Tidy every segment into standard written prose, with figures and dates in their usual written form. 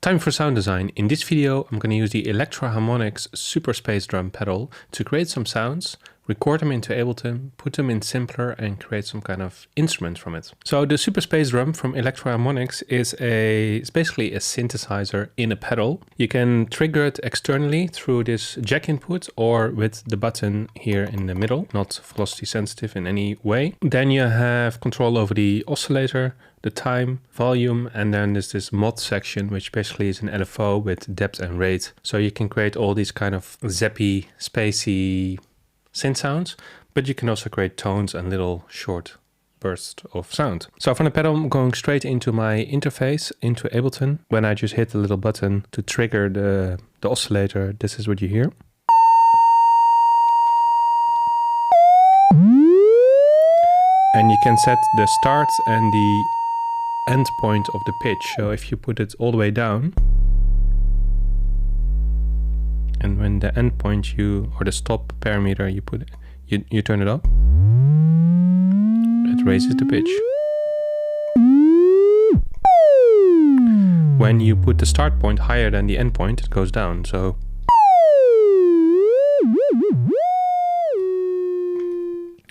Time for sound design. In this video, I'm going to use the Electro-Harmonix Super Space Drum pedal to create some sounds, record them into Ableton, put them in Simpler and create some kind of instrument from it. So the Super Space Drum from Electro-Harmonix is basically a synthesizer in a pedal. You can trigger it externally through this jack input or with the button here in the middle, not velocity sensitive in any way. Then you have control over the oscillator, the time, volume, and then there's this mod section, which basically is an LFO with depth and rate. So you can create all these kind of zappy, spacey synth sounds, but you can also create tones and little short bursts of sound. So from the pedal, I'm going straight into my interface, into Ableton. When I just hit the little button to trigger the oscillator, this is what you hear. And you can set the start and the end point of the pitch. So if you put it all the way down, and when the end point or the stop parameter you put it, you turn it up, it raises the pitch. When you put the start point higher than the end point, it goes down. So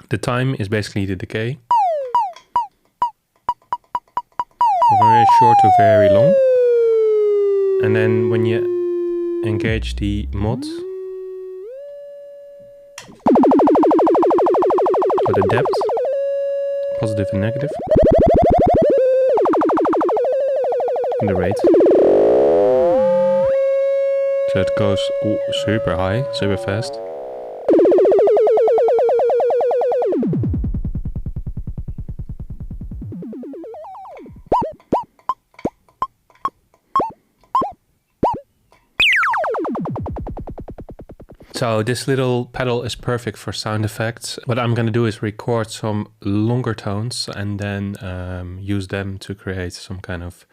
the time is basically the decay. Very short to very long. And then when you engage the mod, so the depth, positive and negative, and the rate. So it goes super high, super fast. So this little pedal is perfect for sound effects. What I'm going to do is record some longer tones and then use them to create some kind of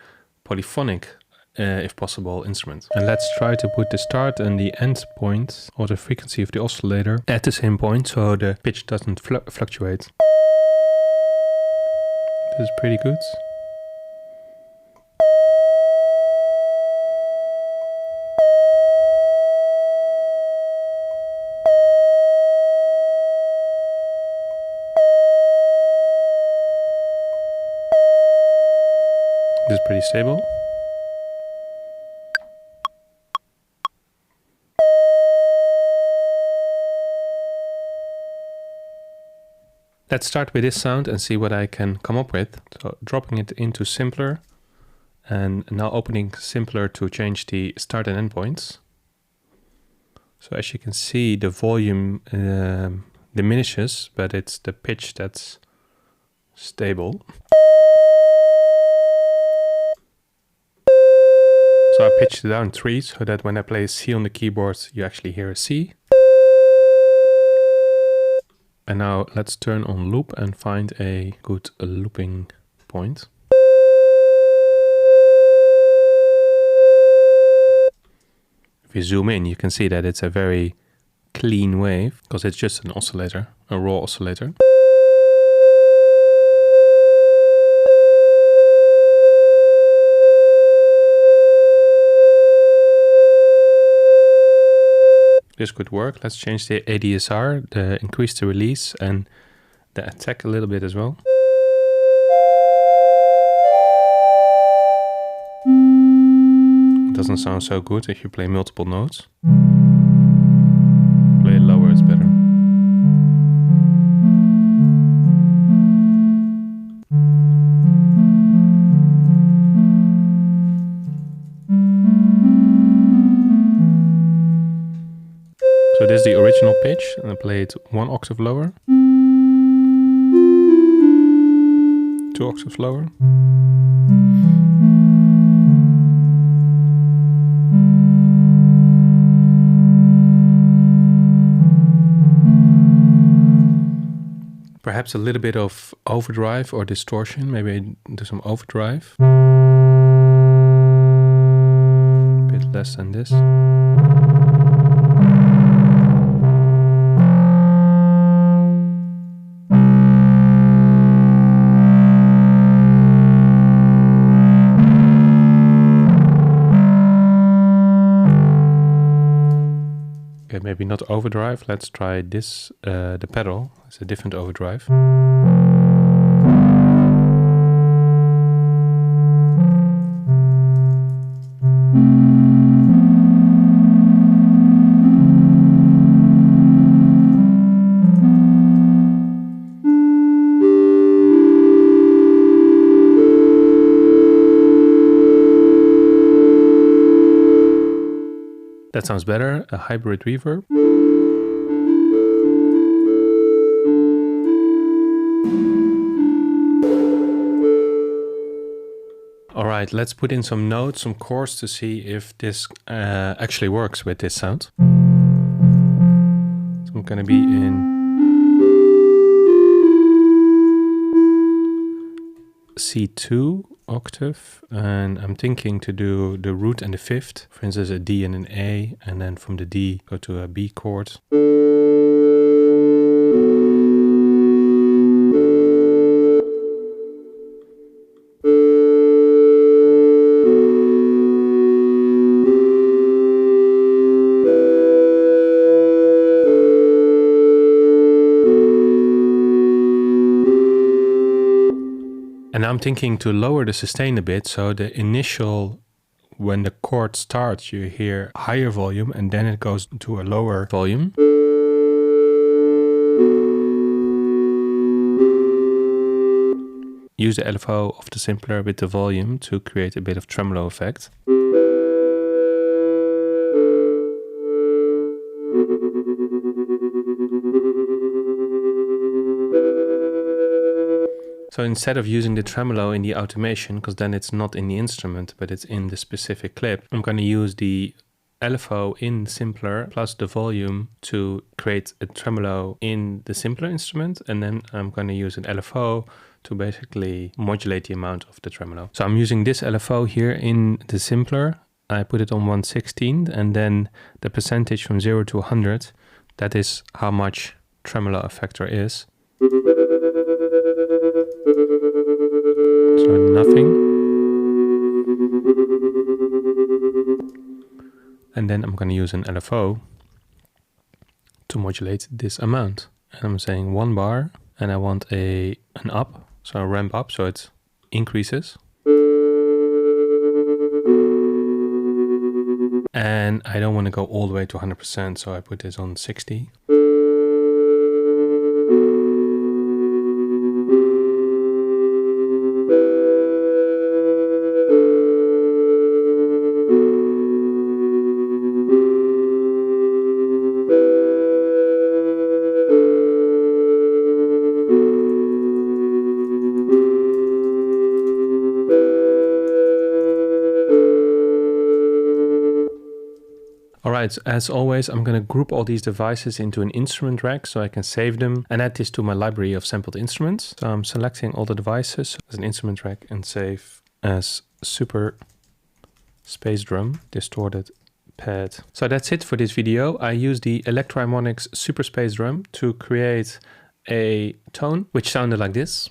polyphonic, if possible, instrument. And let's try to put the start and the end point or the frequency of the oscillator at the same point so the pitch doesn't fluctuate. This is pretty good. This is pretty stable. Let's start with this sound and see what I can come up with. So dropping it into Simpler and now opening Simpler to change the start and end points. So as you can see, the volume diminishes, but it's the pitch that's stable. So I pitched it down 3 so that when I play a C on the keyboard, you actually hear a C. And now let's turn on loop and find a good looping point. If you zoom in, you can see that it's a very clean wave because it's just an oscillator, a raw oscillator. This could work. Let's change the ADSR, increase the release and the attack a little bit as well. It doesn't sound so good if you play multiple notes. Play it lower, it's better. So this is the original pitch, and I play it 1 octave lower, 2 octaves lower. Perhaps a little bit of overdrive or distortion, maybe I do some overdrive. A bit less than this. Okay, maybe not overdrive. Let's try this, the pedal. It's a different overdrive. That sounds better, a hybrid reverb. All right, let's put in some notes, some chords to see if this actually works with this sound. So I'm gonna be in C2 octave, and I'm thinking to do the root and the fifth, for instance a D and an A, and then from the D go to a B chord. And I'm thinking to lower the sustain a bit, so the initial, when the chord starts, you hear higher volume and then it goes to a lower volume. Use the LFO of the simpler with the volume to create a bit of tremolo effect. So instead of using the tremolo in the automation, because then it's not in the instrument, but it's in the specific clip, I'm going to use the LFO in simpler plus the volume to create a tremolo in the simpler instrument. And then I'm going to use an LFO to basically modulate the amount of the tremolo. So I'm using this LFO here in the simpler. I put it on 1/16, and then the percentage from 0 to 100, that is how much tremolo effect there is. So nothing. And then I'm going to use an LFO to modulate this amount. And I'm saying 1 bar, and I want an up, so a ramp up, so it increases. And I don't want to go all the way to 100%, so I put this on 60. Alright, as always, I'm going to group all these devices into an instrument rack so I can save them and add this to my library of sampled instruments. So I'm selecting all the devices as an instrument rack and save as Super Space Drum, distorted pad. So that's it for this video. I used the Electro-Harmonix Super Space Drum to create a tone which sounded like this.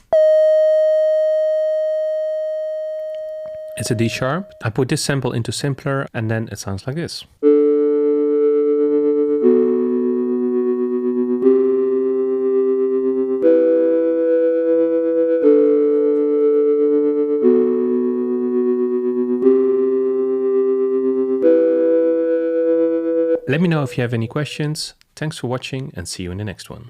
It's a D sharp. I put this sample into simpler and then it sounds like this. Let me know if you have any questions. Thanks for watching and see you in the next one.